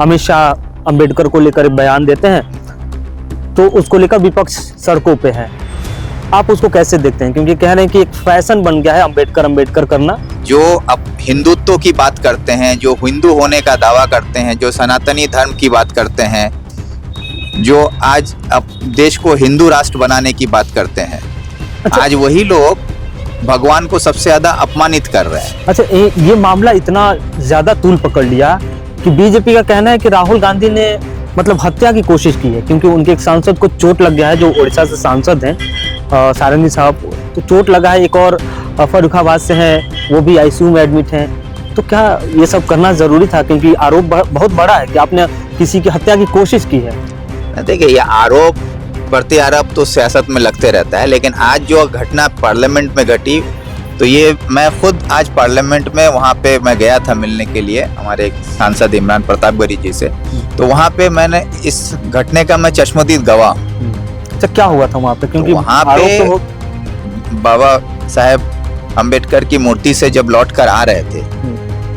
अमित शाह अंबेडकर को लेकर बयान देते हैं, तो उसको लेकर विपक्ष सड़कों पे है। आप उसको कैसे देखते हैं? क्योंकि कह रहे हैं कि एक फैशन बन गया है अंबेडकर अंबेडकर करना। जो अब हिंदुत्व की बात करते हैं, जो हिंदू होने का दावा करते हैं, जो सनातनी धर्म की बात करते हैं, जो आज अब देश को हिंदू राष्ट्र बनाने की बात करते हैं, अच्छा, आज वही लोग भगवान को सबसे ज्यादा अपमानित कर रहे हैं। अच्छा, ये मामला इतना ज्यादा तूल पकड़ लिया कि बीजेपी का कहना है कि राहुल गांधी ने मतलब हत्या की कोशिश की है, क्योंकि उनके एक सांसद को चोट लग गया है, जो उड़ीसा से सांसद हैं सारंगी साहब, तो चोट लगा है। एक और फर्रुखाबाद से हैं, वो भी आईसीयू में एडमिट हैं। तो क्या ये सब करना जरूरी था? क्योंकि आरोप बहुत बड़ा है कि आपने किसी की हत्या की कोशिश की है। देखिए, ये आरोप प्रति आरोप तो सियासत में लगते रहता है, लेकिन आज जो घटना पार्लियामेंट में घटी, तो ये मैं खुद आज पार्लियामेंट में वहाँ पे मैं गया था मिलने के लिए हमारे सांसद इमरान प्रतापगढ़ी जी से। तो वहाँ पे मैंने इस घटने का मैं चश्मदीद गवाह हूँ। अच्छा, क्या हुआ था वहाँ पे? क्योंकि वहाँ पे बाबा साहेब अंबेडकर की मूर्ति से जब लौट कर आ रहे थे,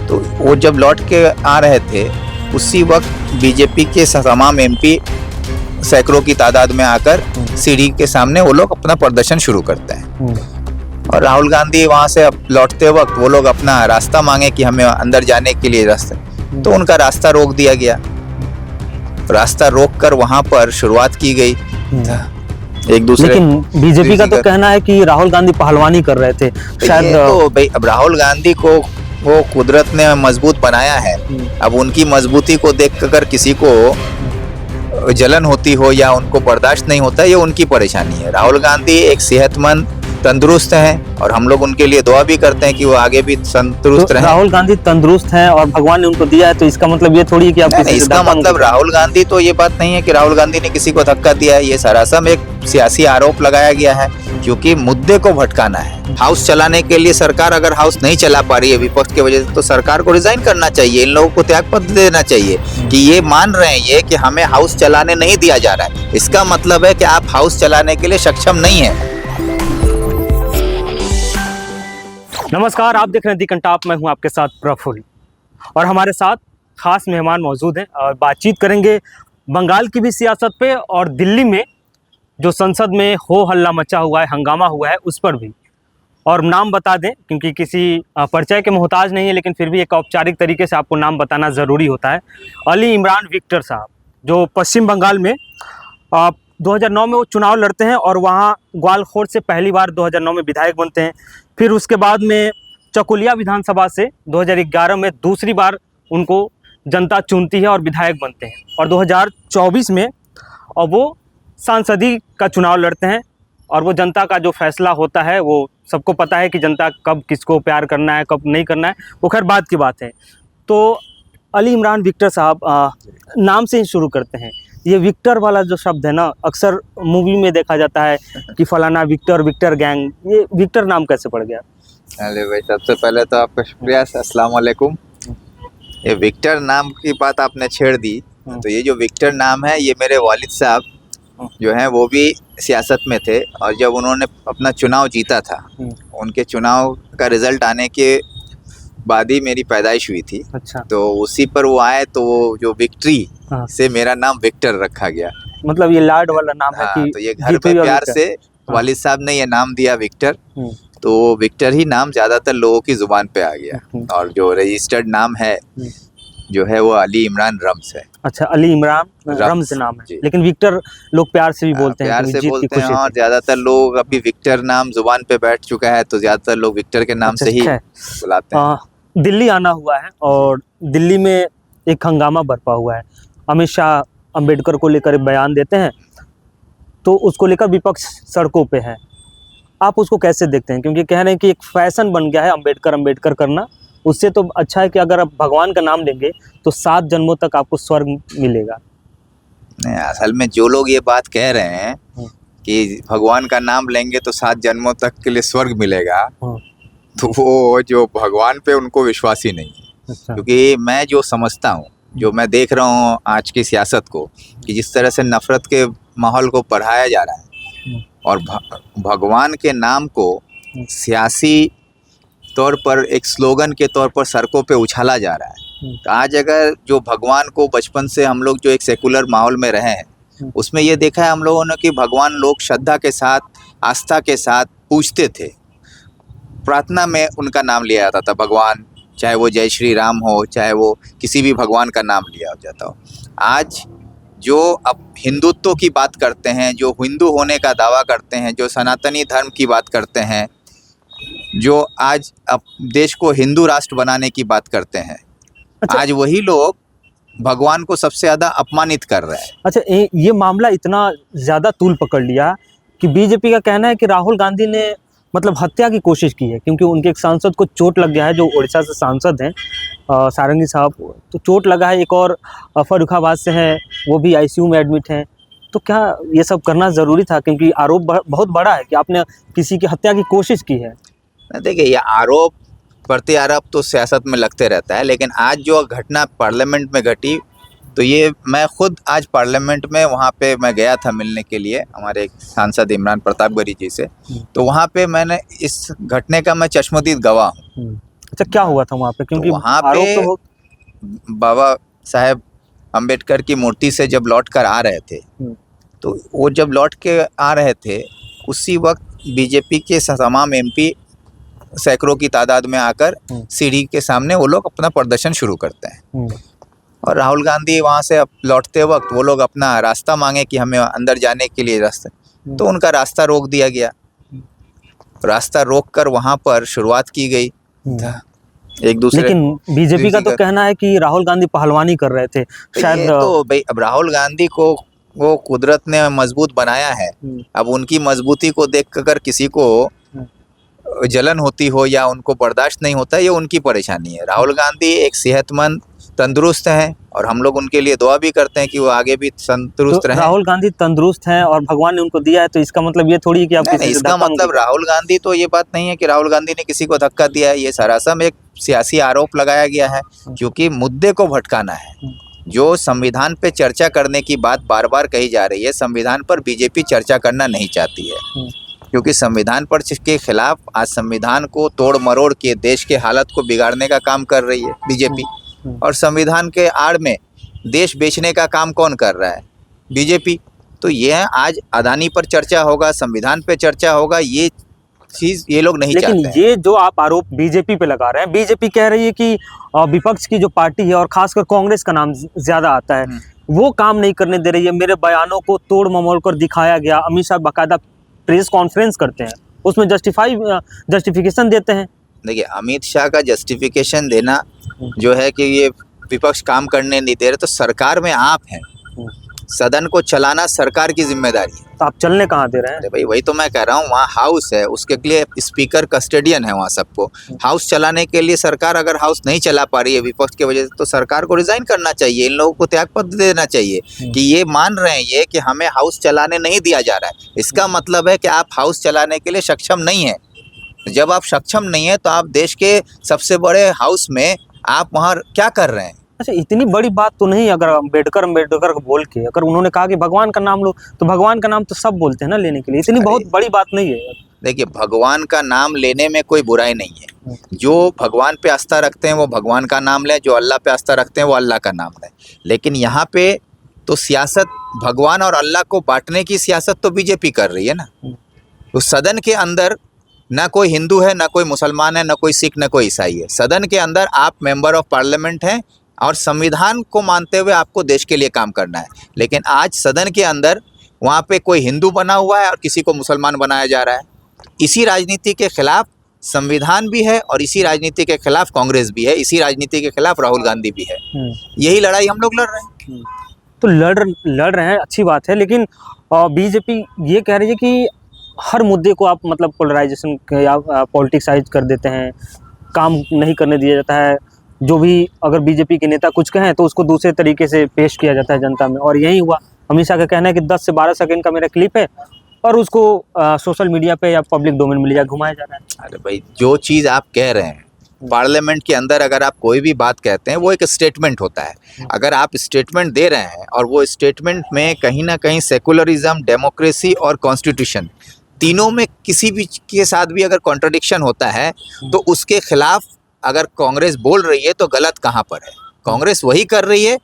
तो वो जब लौट के आ रहे थे, उसी वक्त बीजेपी के तमाम एमपी सैकड़ों की तादाद में आकर सीढ़ी के सामने वो लोग अपना प्रदर्शन शुरू करते हैं। और राहुल गांधी वहां से लौटते वक्त वो लोग अपना रास्ता मांगे कि हमें अंदर जाने के लिए रास्ता, तो उनका रास्ता रोक दिया गया। रास्ता रोक कर वहां पर शुरुआत की गई एक दूसरे। लेकिन बीजेपी का तो कहना है कि राहुल गांधी पहलवानी कर रहे थे शायद। तो भाई, अब राहुल गांधी को वो कुदरत ने मजबूत बनाया है। अब उनकी मजबूती को देखकर किसी को जलन होती हो या उनको बर्दाश्त नहीं होता, ये उनकी परेशानी है। राहुल गांधी एक सेहतमंद, तंदुरुस्त हैं, और हम लोग उनके लिए दुआ भी करते हैं कि वो आगे भी तंदुरुस्त रहें। राहुल गांधी तंदुरुस्त हैं और भगवान ने उनको दिया है, तो इसका मतलब ये थोड़ी है कि आप इसका मतलब राहुल गांधी, तो ये बात नहीं है कि राहुल गांधी ने किसी को धक्का दिया है। ये सरासर एक सियासी आरोप लगाया गया है, क्योंकि मुद्दे को भटकाना है। हाउस चलाने के लिए सरकार अगर हाउस नहीं चला पा रही है विपक्ष की वजह से, तो सरकार को रिजाइन करना चाहिए। इन लोगों को त्यागपत्र देना चाहिए कि ये मान रहे हैं ये कि हमें हाउस चलाने नहीं दिया जा रहा है। इसका मतलब है कि आप हाउस चलाने के लिए सक्षम नहीं है। नमस्कार, आप देख रहे हैं दी कंटाप। मैं हूं आपके साथ प्रफुल्ल, और हमारे साथ खास मेहमान मौजूद हैं और बातचीत करेंगे बंगाल की भी सियासत पे और दिल्ली में जो संसद में हो हल्ला मचा हुआ है, हंगामा हुआ है, उस पर भी। और नाम बता दें, क्योंकि किसी परिचय के मोहताज नहीं है, लेकिन फिर भी एक औपचारिक तरीके से आपको नाम बताना ज़रूरी होता है। अली इमरान विक्टर साहब, जो पश्चिम बंगाल में 2009 में वो चुनाव लड़ते हैं और वहाँ ग्वालखोर से पहली बार 2009 में विधायक बनते हैं। फिर उसके बाद में चकुलिया विधानसभा से 2011 में दूसरी बार उनको जनता चुनती है और विधायक बनते हैं। और 2024 में और वो सांसदी का चुनाव लड़ते हैं, और वो जनता का जो फैसला होता है, वो सबको पता है कि जनता कब किसको प्यार करना है, कब नहीं करना है, वो खैर बात की बात है। तो अली इमरान विक्टर साहब, नाम से ही शुरू करते हैं। ये विक्टर वाला जो शब्द है ना, अक्सर मूवी में देखा जाता है कि फलाना विक्टर, विक्टर गैंग, ये विक्टर नाम कैसे पड़ गया? अरे भाई, सबसे पहले तो आपका शुक्रिया, अस्सलाम वालेकुम। ये विक्टर नाम की बात आपने छेड़ दी। तो ये जो विक्टर नाम है, ये मेरे वालिद साहब जो हैं वो भी सियासत में थे, और जब उन्होंने अपना चुनाव जीता था, उनके चुनाव का रिजल्ट आने के बाद ही मेरी पैदाइश हुई थी। अच्छा। तो उसी पर वो आए, तो वो जो विक्ट्री से मेरा नाम विक्टर रखा गया। मतलब ये लाड वाला नाम है कि तो ये घर में प्यार से वालिद साहब ने ये नाम दिया विक्टर। तो विक्टर ही नाम ज्यादातर लोगों की जुबान पे आ गया, और जो रजिस्टर्ड नाम है जो है वो अली इमरान रम्स है। अच्छा, अली इमरान रम्स नाम है, लेकिन विक्टर लोग प्यार से भी बोलते हैं, प्यार से बोलते हैं। और ज्यादातर लोग, अभी विक्टर नाम जुबान पे बैठ चुका है, तो ज्यादातर लोग विक्टर के नाम से ही बुलाते हैं। दिल्ली आना हुआ है और दिल्ली में एक हंगामा बरपा हुआ है। अमित शाह अंबेडकर को लेकर बयान देते हैं, तो उसको लेकर विपक्ष सड़कों पे है। आप उसको कैसे देखते हैं? क्योंकि कह रहे हैं कि एक फैशन बन गया है अंबेडकर अंबेडकर करना। उससे तो अच्छा है कि अगर आप भगवान का नाम लेंगे तो 7 जन्मों तक आपको स्वर्ग मिलेगा। नहीं, असल में जो लोग ये बात कह रहे हैं कि भगवान का नाम लेंगे तो 7 जन्मों तक के लिए स्वर्ग मिलेगा, तो वो जो भगवान पे उनको विश्वास ही नहीं है। अच्छा। क्योंकि मैं जो समझता हूँ, जो मैं देख रहा हूँ आज की सियासत को, कि जिस तरह से नफरत के माहौल को बढ़ाया जा रहा है और भगवान के नाम को सियासी तौर पर एक स्लोगन के तौर पर सड़कों पे उछाला जा रहा है, तो आज अगर जो भगवान को बचपन से हम लोग जो एक सेकुलर माहौल में रहे हैं उसमें ये देखा है हम लोगों ने कि भगवान लोग श्रद्धा के साथ, आस्था के साथ पूजते थे। प्रार्थना में उनका नाम लिया जाता था भगवान, चाहे वो जय श्री राम हो, चाहे वो किसी भी भगवान का नाम लिया जाता हो। आज जो अब हिंदुत्व की बात करते हैं, जो हिंदू होने का दावा करते हैं, जो सनातनी धर्म की बात करते हैं, जो आज अब देश को हिंदू राष्ट्र बनाने की बात करते हैं, अच्छा। आज वही लोग भगवान को सबसे ज्यादा अपमानित कर रहे हैं। अच्छा, ये मामला इतना ज़्यादा तूल पकड़ लिया कि बीजेपी का कहना है कि राहुल गांधी ने मतलब हत्या की कोशिश की है, क्योंकि उनके एक सांसद को चोट लग गया है, जो उड़ीसा से सांसद हैं सारंगी साहब, तो चोट लगा है। एक और फर्रुखाबाद से हैं, वो भी आईसीयू में एडमिट हैं। तो क्या ये सब करना ज़रूरी था, क्योंकि आरोप बहुत बड़ा है कि आपने किसी की हत्या की कोशिश की है। देखिए, ये आरोप प्रत्यारोप तो सियासत में लगते रहता है, लेकिन आज जो घटना पार्लियामेंट में घटी, तो ये मैं खुद आज पार्लियामेंट में वहाँ पे मैं गया था मिलने के लिए हमारे एक सांसद इमरान प्रतापगढ़ी जी से। तो वहाँ पे मैंने इस घटने का मैं चश्मदीद गवाह हूँ। अच्छा, क्या हुआ था वहाँ पे? क्योंकि वहाँ आरोप पे तो बाबा साहेब अम्बेडकर की मूर्ति से जब लौट कर आ रहे थे, तो वो जब लौट के आ रहे थे उसी वक्त बीजेपी के तमाम एमपी सैकड़ों की तादाद में आकर सीढ़ी के सामने वो लोग अपना प्रदर्शन शुरू करते हैं। और राहुल गांधी वहाँ से लौटते वक्त वो लोग अपना रास्ता मांगे कि हमें अंदर जाने के लिए रास्ता, तो उनका रास्ता रोक दिया गया। रास्ता रोक कर वहाँ पर शुरुआत की गई एक दूसरे। लेकिन बीजेपी का तो कहना है कि राहुल गांधी पहलवानी कर रहे थे शायद। तो भाई, अब राहुल गांधी को वो कुदरत ने मजबूत बनाया है। अब उनकी मजबूती को देख कर किसी को जलन होती हो या उनको बर्दाश्त नहीं होता, ये उनकी परेशानी है। राहुल गांधी एक सेहतमंद, तंदुरुस्त हैं और हम लोग उनके लिए दुआ भी करते हैं कि वो आगे भी तंदुरुस्त तो रहें। राहुल गांधी तंदुरुस्त हैं और भगवान ने उनको दिया है, तो इसका मतलब ये थोड़ी है कि आप नहीं, इसका मतलब राहुल गांधी, तो ये बात नहीं है कि राहुल गांधी ने किसी को धक्का दिया है। ये सरासर एक सियासी आरोप लगाया गया है, क्योंकि मुद्दे को भटकाना है। जो संविधान पे चर्चा करने की बात बार बार कही जा रही है, संविधान पर बीजेपी चर्चा करना नहीं चाहती है, क्योंकि संविधान पर के खिलाफ आज संविधान को तोड़ मरोड़ के देश के हालत को बिगाड़ने का काम कर रही है बीजेपी। और संविधान के आड़ में देश बेचने का काम कौन कर रहा है? बीजेपी। तो ये आज अदानी पर चर्चा होगा, संविधान पे चर्चा होगा, ये चीज ये लोग नहीं चाहते हैं। लेकिन ये जो आप आरोप बीजेपी पे लगा रहे हैं, बीजेपी कह रही है कि विपक्ष की जो पार्टी है और खासकर कांग्रेस का नाम ज्यादा आता है, वो काम नहीं करने दे रही है। मेरे बयानों को तोड़ ममोड़ कर दिखाया गया। अमित शाह बाकायदा प्रेस कॉन्फ्रेंस करते हैं, उसमें जस्टिफिकेशन देते हैं। देखिए, अमित शाह का जस्टिफिकेशन देना जो है कि ये विपक्ष काम करने नहीं दे रहे, तो सरकार में आप हैं, सदन को चलाना सरकार की जिम्मेदारी है। तो आप चलने कहाँ दे रहे हैं? अरे भाई, वही तो मैं कह रहा हूँ, वहाँ हाउस है, उसके लिए स्पीकर कस्टडियन है वहाँ सबको। हाउस चलाने के लिए सरकार अगर हाउस नहीं चला पा रही है विपक्ष की वजह से, तो सरकार को रिजाइन करना चाहिए। इन लोगों को त्यागपत्र देना चाहिए कि ये मान रहे हैं ये कि हमें हाउस चलाने नहीं दिया जा रहा है। इसका मतलब है कि आप हाउस चलाने के लिए सक्षम नहीं है। जब आप सक्षम नहीं है तो आप देश के सबसे बड़े हाउस में आप वहाँ क्या कर रहे हैं? अच्छा, इतनी बड़ी बात तो नहीं। अगर अम्बेडकर को बोल के अगर उन्होंने कहा कि भगवान का नाम लो, तो भगवान का नाम तो सब बोलते हैं ना लेने के लिए। इतनी बहुत बड़ी बात नहीं है। देखिए, भगवान का नाम लेने में कोई बुराई नहीं है। जो भगवान पे आस्था रखते हैं वो भगवान का नाम लें, जो अल्लाह पे आस्था रखते हैं वो अल्लाह का नाम लें। लेकिन यहाँ पे तो सियासत भगवान और अल्लाह को बांटने की सियासत तो बीजेपी कर रही है ना। तो सदन के अंदर ना कोई हिंदू है, ना कोई मुसलमान है, ना कोई सिख, ना कोई ईसाई है। सदन के अंदर आप मेंबर ऑफ पार्लियामेंट हैं और संविधान को मानते हुए आपको देश के लिए काम करना है। लेकिन आज सदन के अंदर वहाँ पे कोई हिंदू बना हुआ है और किसी को मुसलमान बनाया जा रहा है। इसी राजनीति के खिलाफ संविधान भी है और इसी राजनीति के खिलाफ कांग्रेस भी है, इसी राजनीति के खिलाफ राहुल गांधी भी है। यही लड़ाई हम लोग लड़ रहे हैं। तो लड़ रहे हैं, अच्छी बात है। लेकिन बीजेपी ये कह रही है कि हर मुद्दे को आप मतलब पोलराइजेशन या पॉलिटिक्साइज कर देते हैं, काम नहीं करने दिया जाता है। जो भी अगर बीजेपी के नेता कुछ कहें तो उसको दूसरे तरीके से पेश किया जाता है जनता में, और यही हुआ। अमित शाह का कहना है कि 10 से 12 सेकंड का मेरा क्लिप है और उसको सोशल मीडिया पे या पब्लिक डोमेन में ले जाकर घुमाया जा रहा है। अरे भाई, जो चीज़ आप कह रहे हैं पार्लियामेंट के अंदर अगर आप कोई भी बात कहते हैं वो एक स्टेटमेंट होता है। अगर आप स्टेटमेंट दे रहे हैं और वो स्टेटमेंट में कहीं ना कहीं सेकुलरिज्म, डेमोक्रेसी और कॉन्स्टिट्यूशन तीनों में किसी भी के साथ भी अगर कॉन्ट्रडिक्शन होता है तो उसके खिलाफ अगर कांग्रेस बोल रही है तो गलत कहाँ पर है? कांग्रेस वही कर रही है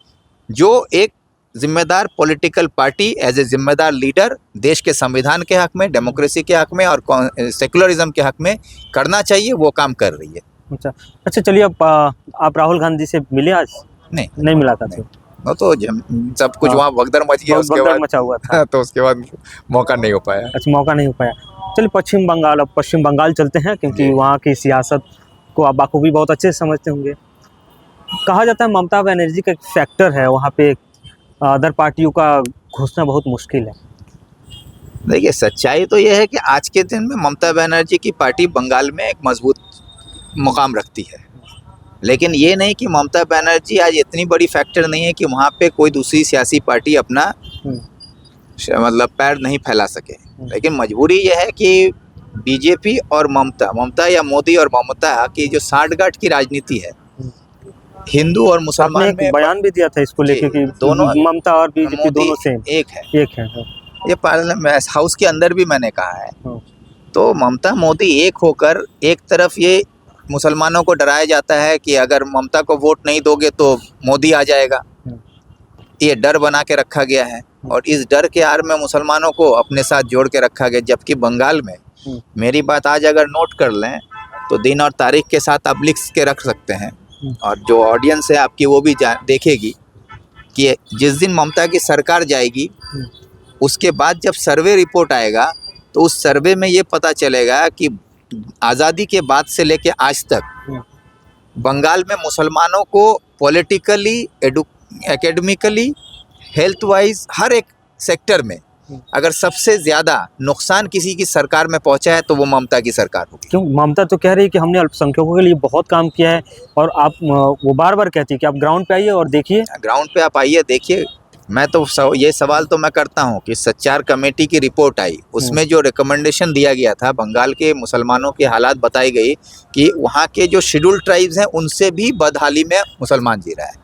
जो एक जिम्मेदार पॉलिटिकल पार्टी एज ए जिम्मेदार लीडर देश के संविधान के हक में, डेमोक्रेसी के हक में और सेकुलरिज्म के हक में करना चाहिए, वो काम कर रही है। अच्छा चलिए, आप राहुल गांधी से मिले आज? नहीं मिला था। वो तो सब कुछ वहाँ भगदड़ मच गया, उसके बाद मचा हुआ था तो उसके बाद मौका नहीं हो पाया। अच्छा, मौका नहीं हो पाया। चलिए पश्चिम बंगाल चलते हैं, क्योंकि वहाँ की सियासत को आप बाखूबी बहुत अच्छे से समझते होंगे। कहा जाता है ममता बनर्जी का एक फैक्टर है वहाँ पे, अदर पार्टियों का घुसना बहुत मुश्किल है। देखिए, सच्चाई तो यह है कि आज के दिन में ममता बनर्जी की पार्टी बंगाल में एक मजबूत मुकाम रखती है, लेकिन ये नहीं कि ममता बनर्जी आज इतनी बड़ी फैक्टर नहीं है कि वहाँ पे कोई दूसरी सियासी पार्टी अपना मतलब पैर नहीं फैला सके। लेकिन मजबूरी यह है कि बीजेपी और ममता या मोदी और ममता की जो साठगांठ की राजनीति है, हिंदू और मुसलमान में बयान भी दिया था इसको लेके कि दोनों ममता और बीजेपी दोनों सेम एक है। ये पार्लियामेंट हाउस के अंदर भी मैंने कहा है। तो ममता मोदी एक होकर एक तरफ ये मुसलमानों को डराया जाता है कि अगर ममता को वोट नहीं दोगे तो मोदी आ जाएगा, ये डर बना के रखा गया है और इस डर के आड़ में मुसलमानों को अपने साथ जोड़ के रखा गया। जबकि बंगाल में मेरी बात आज अगर नोट कर लें तो दिन और तारीख के साथ आप लिख के रख सकते हैं, और जो ऑडियंस है आपकी वो भी देखेगी कि जिस दिन ममता की सरकार जाएगी उसके बाद जब सर्वे रिपोर्ट आएगा तो उस सर्वे में ये पता चलेगा कि आज़ादी के बाद से लेके आज तक बंगाल में मुसलमानों को पॉलिटिकली, एकेडमिकली, हेल्थ वाइज हर एक सेक्टर में अगर सबसे ज़्यादा नुकसान किसी की सरकार में पहुंचा है तो वो ममता की सरकार होगी। क्यों? ममता तो कह रही है कि हमने अल्पसंख्यकों के लिए बहुत काम किया है, और आप वो बार बार कहती है कि आप ग्राउंड पे आइए और देखिए। ग्राउंड पे आप आइए देखिए। मैं तो ये सवाल तो मैं करता हूँ कि सच्चार कमेटी की रिपोर्ट आई, उसमें जो रिकमेंडेशन दिया गया था, बंगाल के मुसलमानों की हालात बताई गई कि वहाँ के जो शेड्यूल्ड ट्राइब्स हैं उनसे भी बदहाली में मुसलमान जी रहा है।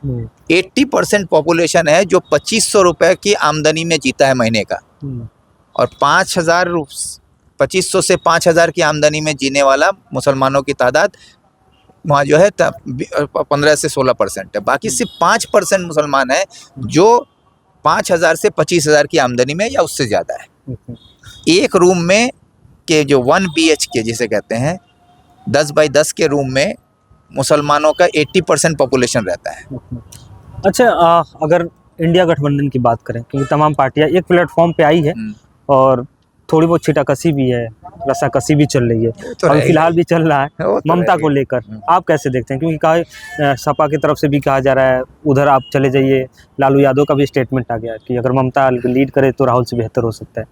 80% पॉपुलेशन है जो 2500 रुपये की आमदनी में जीता है महीने का, और 2500 से 5000 की आमदनी में जीने वाला मुसलमानों की तादाद वहाँ जो है 15 से 16% है। बाकी सिर्फ 5% मुसलमान है जो 5000 से 25000 की आमदनी में या उससे ज़्यादा है। एक रूम में के जो 1 BHK जिसे कहते हैं 10 बाई 10 के रूम में मुसलमानों का 80% पॉपुलेशन रहता है। अच्छा, अगर इंडिया गठबंधन की बात करें, क्योंकि तमाम पार्टियां एक प्लेटफॉर्म पे आई है और थोड़ी बहुत छिटाकसी भी है, रस्साकसी भी चल रही है, तो और फिलहाल भी चल रहा है ममता को लेकर। आप कैसे देखते हैं? क्योंकि कहा सपा की तरफ से भी कहा जा रहा है उधर आप चले जाइए, लालू यादव का भी स्टेटमेंट आ गया कि अगर ममता लीड करे तो राहुल से बेहतर हो सकता है।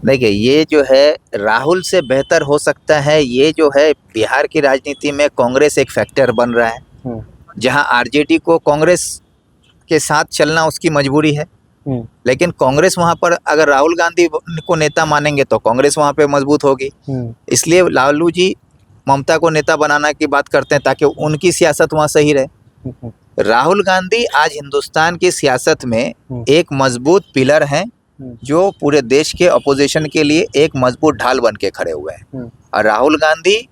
देखिए, ये जो है राहुल से बेहतर हो सकता है, ये जो है बिहार की राजनीति में कांग्रेस एक फैक्टर बन रहा है, जहाँ आरजेडी को कांग्रेस के साथ चलना उसकी मजबूरी है। लेकिन कांग्रेस वहां पर अगर राहुल गांधी को नेता मानेंगे तो कांग्रेस वहां पे मजबूत होगी। इसलिए लालू जी ममता को नेता बनाना की बात करते हैं ताकि उनकी सियासत वहां सही रहे। राहुल गांधी आज हिंदुस्तान की सियासत में एक मजबूत पिलर हैं जो पूरे देश के अपोजिशन के लिए एक मजबूत ढाल बन के खड़े हुए हैं, और राहुल गांधी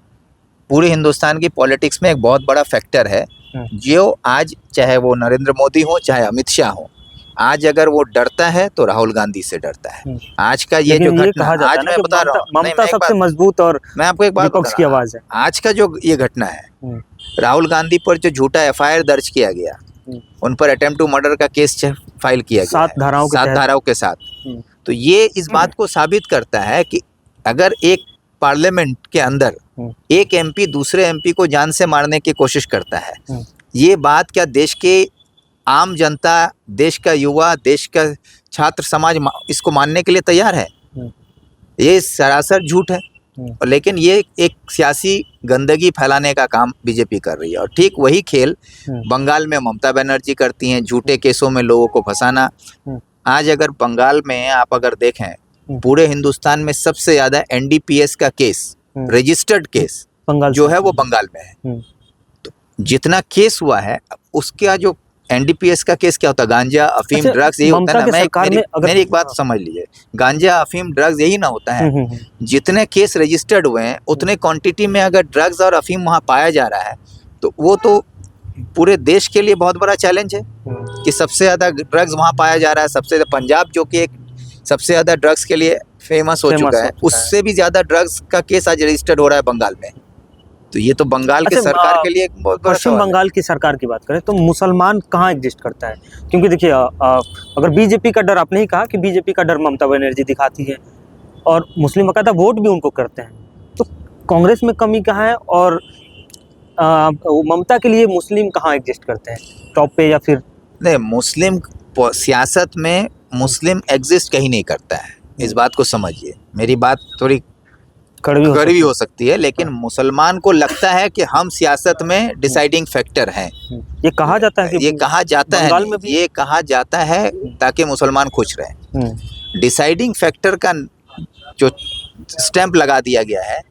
पूरे हिंदुस्तान की पॉलिटिक्स में एक बहुत बड़ा फैक्टर है, जो आज चाहे वो नरेंद्र मोदी हो चाहे अमित शाह हो, आज अगर वो डरता है तो राहुल गांधी से डरता है। आज का ये जो घटना, आज मैं बता रहा हूँ, ममता सबसे मजबूत और मैं आपको एक बात विपक्ष की आवाज है। आज का जो ये घटना है, राहुल गांधी पर जो झूठा FIR दर्ज किया गया, उन पर अटेम्प्ट टू मर्डर का केस फाइल किया गया 7 धाराओं के साथ, तो ये इस बात को साबित करता है कि अगर एक पार्लियामेंट के अंदर एक MP दूसरे MP को जान से मारने की कोशिश करता है, ये बात क्या देश के आम जनता, देश का युवा, देश का छात्र समाज इसको मानने के लिए तैयार है? ये सरासर झूठ है। लेकिन ये एक सियासी गंदगी फैलाने का काम बीजेपी कर रही है, और ठीक वही खेल बंगाल में ममता बनर्जी करती हैं, झूठे केसों में लोगों को फंसाना। आज अगर बंगाल में आप अगर देखें, पूरे हिंदुस्तान में सबसे ज्यादा NDPS का केस, रजिस्टर्ड केस जो है वो बंगाल में है। तो जितना केस हुआ है उसका जो NDPS का केस क्या होता है? गांजा, अफीम, ड्रग्स, यही होता है ना। मेरी एक बात समझ लीजिए, गांजा, अफीम, ड्रग्स यही ना होता है। जितने केस रजिस्टर्ड हुए हैं उतने क्वांटिटी में अगर ड्रग्स और अफीम वहाँ पाया जा रहा है तो वो तो पूरे देश के लिए बहुत बड़ा चैलेंज है कि सबसे ज़्यादा ड्रग्स वहाँ पाया जा रहा है। सबसे ज़्यादा पंजाब जो कि एक सबसे ज़्यादा ड्रग्स के लिए फेमस हो चुका है, उससे भी ज़्यादा ड्रग्स का केस आज रजिस्टर्ड हो रहा है बंगाल में। तो ये तो बंगाल की सरकार के लिए एक बहुत बड़ा पश्चिम सवाल है। बंगाल की सरकार की बात करें तो मुसलमान कहाँ एग्जिस्ट करता है? क्योंकि देखिए अगर बीजेपी का डर, आपने ही कहा कि बीजेपी का डर ममता बनर्जी दिखाती है और मुस्लिम बाकायदा वोट भी उनको करते हैं, तो कांग्रेस में कमी कहाँ है? और ममता के लिए मुस्लिम कहाँ एग्जिस्ट करते हैं, टॉप पे या फिर? नहीं, मुस्लिम सियासत में मुस्लिम एग्जिस्ट कहीं नहीं करता है, इस बात को समझिए। मेरी बात थोड़ी कड़वी हो सकती है, लेकिन मुसलमान को लगता है कि हम सियासत में डिसाइडिंग फैक्टर हैं। ये कहा जाता है कि ये कहा जाता है, बंगाल में भी ये कहा जाता है ताकि मुसलमान खुश रहें। डिसाइडिंग फैक्टर का जो स्टैंप लगा दिया गया है,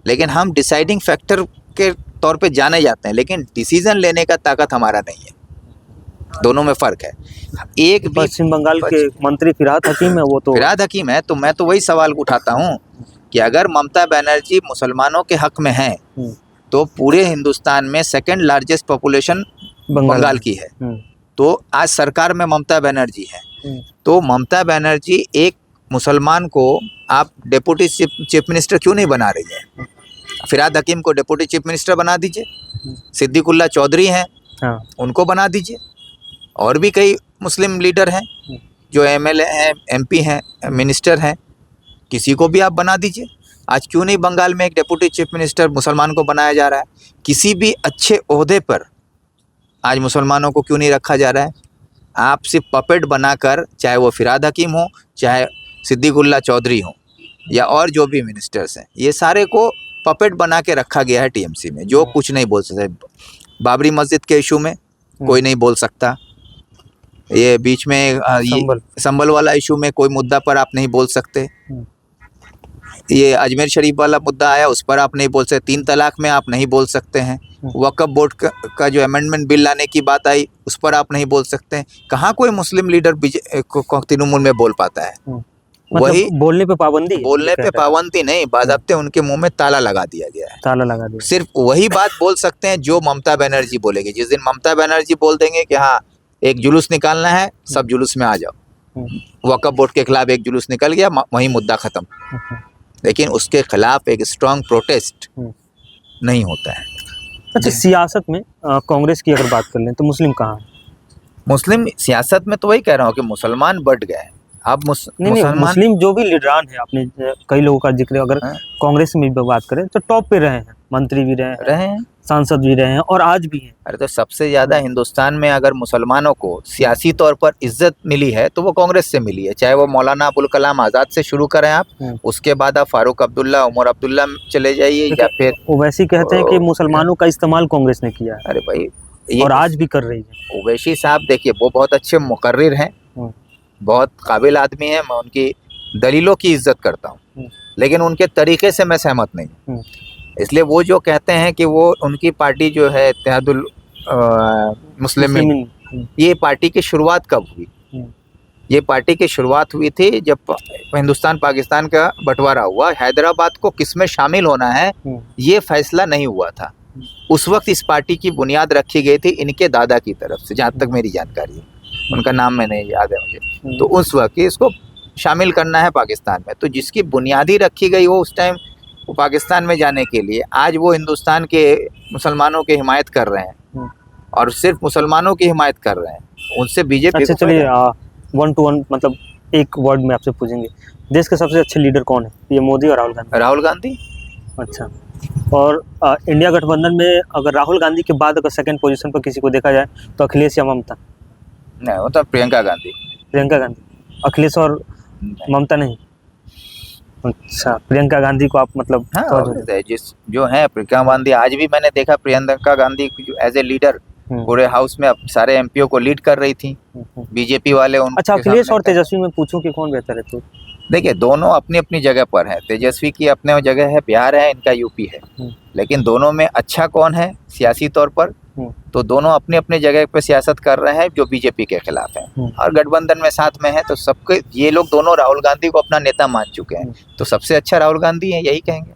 लेकिन हम डिसाइडिंग फैक्टर के तौर पे जाने जाते हैं, लेकिन डिसीजन लेने का ताकत हमारा नहीं है। दोनों में फर्क है। एक भी पश्चिम बंगाल के मंत्री फिरहाद हकीम है, वो तो फिरहाद हकीम है, तो मैं तो वही सवाल उठाता हूँ कि अगर ममता बनर्जी मुसलमानों के हक में है तो पूरे हिंदुस्तान में सेकंड लार्जेस्ट पॉपुलेशन बंगाल की है, तो आज सरकार में ममता बनर्जी है, तो ममता बनर्जी एक मुसलमान को आप डिप्टी चीफ मिनिस्टर क्यों नहीं बना रही है? फिरहाद हकीम को डिप्टी चीफ मिनिस्टर बना दीजिए, सिद्दीकुल्ला चौधरी हैं, उनको बना दीजिए, और भी कई मुस्लिम लीडर हैं जो एमएलए हैं, एमपी हैं, मिनिस्टर हैं, किसी को भी आप बना दीजिए। आज क्यों नहीं बंगाल में एक डिप्टी चीफ मिनिस्टर मुसलमान को बनाया जा रहा है? किसी भी अच्छे ओहदे पर आज मुसलमानों को क्यों नहीं रखा जा रहा है? आप सिर्फ पपेट बनाकर, चाहे वो फिरहाद हकीम हो, चाहे सिद्दीकुल्ला चौधरी हो, या और जो भी मिनिस्टर्स हैं, ये सारे को पपेट बना के रखा गया है टीएमसी में, जो कुछ नहीं बोल सकते। बाबरी मस्जिद के इशू में कोई नहीं बोल सकता, ये बीच में ये संभल वाला इशू में कोई मुद्दा पर आप नहीं बोल सकते, ये अजमेर शरीफ वाला मुद्दा आया उस पर आप नहीं बोल सकते, 3 तलाक में आप नहीं बोल सकते हैं, वक्फ बोर्ड का जो अमेंडमेंट बिल लाने की बात आई उस पर आप नहीं बोल सकते हैं। कहाँ कोई मुस्लिम लीडर तृणमूल में बोल पाता है? मतलब वही बोलने पे पाबंदी, बोलने पे पाबंदी नहीं, बाज़ाब्ते उनके मुंह में ताला लगा दिया गया है, ताला लगा दिया। सिर्फ वही बात बोल सकते हैं जो ममता बनर्जी बोलेगी। जिस दिन ममता बनर्जी बोल देंगे कि हाँ एक जुलूस निकालना है, सब जुलूस में आ जाओ, वक्फ बोर्ड के खिलाफ एक जुलूस निकल गया, वही मुद्दा खत्म, लेकिन उसके खिलाफ एक स्ट्रांग प्रोटेस्ट नहीं होता है। अच्छा, सियासत में कांग्रेस की अगर बात कर लें तो मुस्लिम कहाँ है? मुस्लिम सियासत में तो वही कह रहा हूँ कि मुसलमान बढ़ गए हैं। अब मुस्लिम जो भी लीडरान है, आपने कई लोगों का जिक्र अगर कांग्रेस में भी बात करें तो टॉप पे रहे हैं, मंत्री भी रहे हैं, सांसद भी रहे हैं और आज भी हैं। अरे तो सबसे ज्यादा हिंदुस्तान में अगर मुसलमानों को सियासी तौर पर इज्जत मिली है तो वो कांग्रेस से मिली है, चाहे वो मौलाना अबुल कलाम आजाद से शुरू करें आप, उसके बाद आप फारूक अब्दुल्ला, उमर अब्दुल्ला चले जाइए, या फिर ओवैसी कहते हैं कि मुसलमानों का इस्तेमाल कांग्रेस ने किया है। अरे भाई, और आज भी कर रही है। ओवैसी साहब देखिए, वो बहुत अच्छे मुकर्रिर हैं, बहुत काबिल आदमी है, मैं उनकी दलीलों की इज्जत करता हूँ, लेकिन उनके तरीके से मैं सहमत नहीं हूँ। इसलिए वो जो कहते हैं कि वो उनकी पार्टी जो है इत्तेहादुल मुस्लिमीन, ये पार्टी की शुरुआत कब हुई? ये पार्टी की शुरुआत हुई थी जब हिंदुस्तान पाकिस्तान का बंटवारा हुआ, हैदराबाद को किस में शामिल होना है ये फैसला नहीं हुआ था। उस वक्त इस पार्टी की बुनियाद रखी गई थी इनके दादा की तरफ से, जहाँ तक मेरी जानकारी है, उनका नाम में नहीं याद है मुझे, तो उस वक्त इसको शामिल करना है पाकिस्तान में, तो जिसकी बुनियादी रखी गई वो उस टाइम वो पाकिस्तान में जाने के लिए, आज वो हिंदुस्तान के मुसलमानों की हिमायत कर रहे हैं, और सिर्फ मुसलमानों की हिमायत कर रहे हैं, उनसे बीजेपी। अच्छा चलिए 1 to 1 मतलब एक वर्ड में आपसे पूछेंगे, देश के सबसे अच्छे लीडर कौन है? ये मोदी और राहुल गांधी? राहुल गांधी। अच्छा, और इंडिया गठबंधन में अगर राहुल गांधी के बाद अगर सेकंड पोजीशन पर किसी को देखा जाए तो अखिलेश या ममता? नहीं, वो तो प्रियंका गांधी। प्रियंका गांधी, अखिलेश और ममता नहीं? अच्छा, प्रियंका गांधी को आप मतलब जिस जो है प्रियंका गांधी, आज भी मैंने देखा Priyanka Gandhi as a leader पूरे हाउस में सारे एमपीओ को लीड कर रही थी, बीजेपी वाले उनको। अच्छा, अखिलेश और तेजस्वी में पूछूं कि कौन बेहतर है? तो देखिए, दोनों अपनी अपनी जगह पर है, तेजस्वी की अपने जगह है, बिहार है, इनका यूपी है, लेकिन दोनों में अच्छा कौन है सियासी तौर पर? तो दोनों अपनी अपनी जगह पे सियासत कर रहे हैं जो बीजेपी के खिलाफ है, और गठबंधन में साथ में है, तो सबके ये लोग दोनों राहुल गांधी को अपना नेता मान चुके हैं, तो सबसे अच्छा राहुल गांधी है, यही कहेंगे।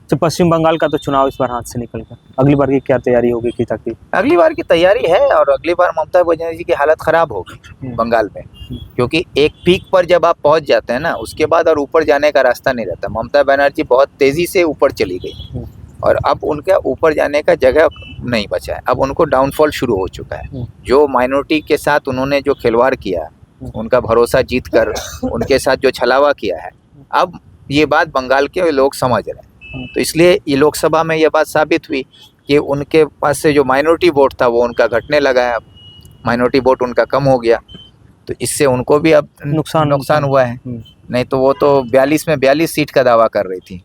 तो पश्चिम बंगाल का तो चुनाव इस बार हाथ से निकल गया, अगली बार की क्या तैयारी होगी की ताकि? अगली बार की तैयारी है और अगली बार ममता बनर्जी की हालत खराब होगी बंगाल में, क्योंकि एक पीक पर जब आप पहुंच जाते हैं ना, उसके बाद और ऊपर जाने का रास्ता नहीं रहता। ममता बनर्जी बहुत तेजी से ऊपर चली गई और अब उनका ऊपर जाने का जगह नहीं बचा है। अब उनको डाउनफॉल शुरू हो चुका है। जो माइनॉरिटी के साथ उन्होंने जो खिलवाड़ किया, उनका भरोसा जीत कर उनके साथ जो छलावा किया है, अब ये बात बंगाल के लोग समझ रहे हैं। तो इसलिए ये लोकसभा में ये बात साबित हुई कि उनके पास से जो माइनॉरिटी वोट था वो उनका घटने लगा है। अब माइनॉरिटी वोट उनका कम हो गया, तो इससे उनको भी अब नुकसान हुआ है। नहीं तो वो तो 42 में 42 सीट का दावा कर रही थी,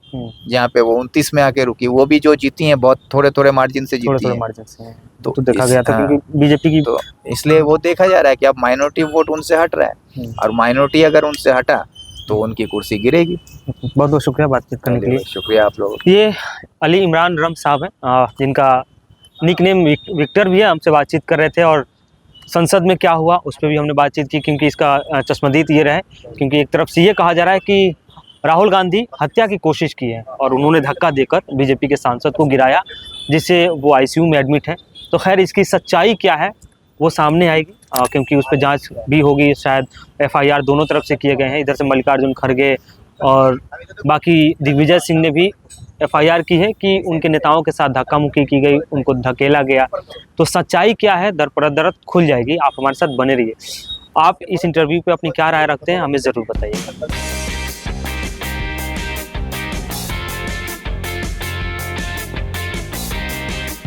जहाँ पे वो 29 में आके रुकी। वो भी जो जीती हैं बहुत थोड़े मार्जिन से जीती हैं। तो देखा गया था क्योंकि बीजेपी की, तो इसलिए वो देखा जा रहा है कि अब माइनॉरिटी वोट उनसे हट रहा है और माइनॉरिटी अगर उनसे हटा तो उनकी कुर्सी गिरेगी। बहुत बहुत शुक्रिया बातचीत करने के लिए। शुक्रिया आप लोगों। ये अली इमरान रम साहब हैं, जिनका निक नेम विक्टर भी है। हमसे बातचीत कर रहे थे और संसद में क्या हुआ उस पर भी हमने बातचीत की, क्योंकि इसका चश्मदीद ये रहे, क्योंकि एक तरफ से ये कहा जा रहा है कि राहुल गांधी हत्या की कोशिश की है और उन्होंने धक्का देकर बीजेपी के सांसद को गिराया, जिससे वो आईसीयू में एडमिट है। तो खैर इसकी सच्चाई क्या है वो सामने आएगी, क्योंकि उस पर जांच भी होगी। शायद एफआईआर दोनों तरफ से किए गए हैं, इधर से मल्लिकार्जुन खड़गे और बाकी दिग्विजय सिंह ने भी एफआईआर की है कि उनके नेताओं के साथ धक्का मुक्की की गई, उनको धकेला गया। तो सच्चाई क्या है दर पर दर खुल जाएगी। आप हमारे साथ बने रहिए। आप इस इंटरव्यू पे अपनी क्या राय रखते हैं हमें ज़रूर बताइएगा।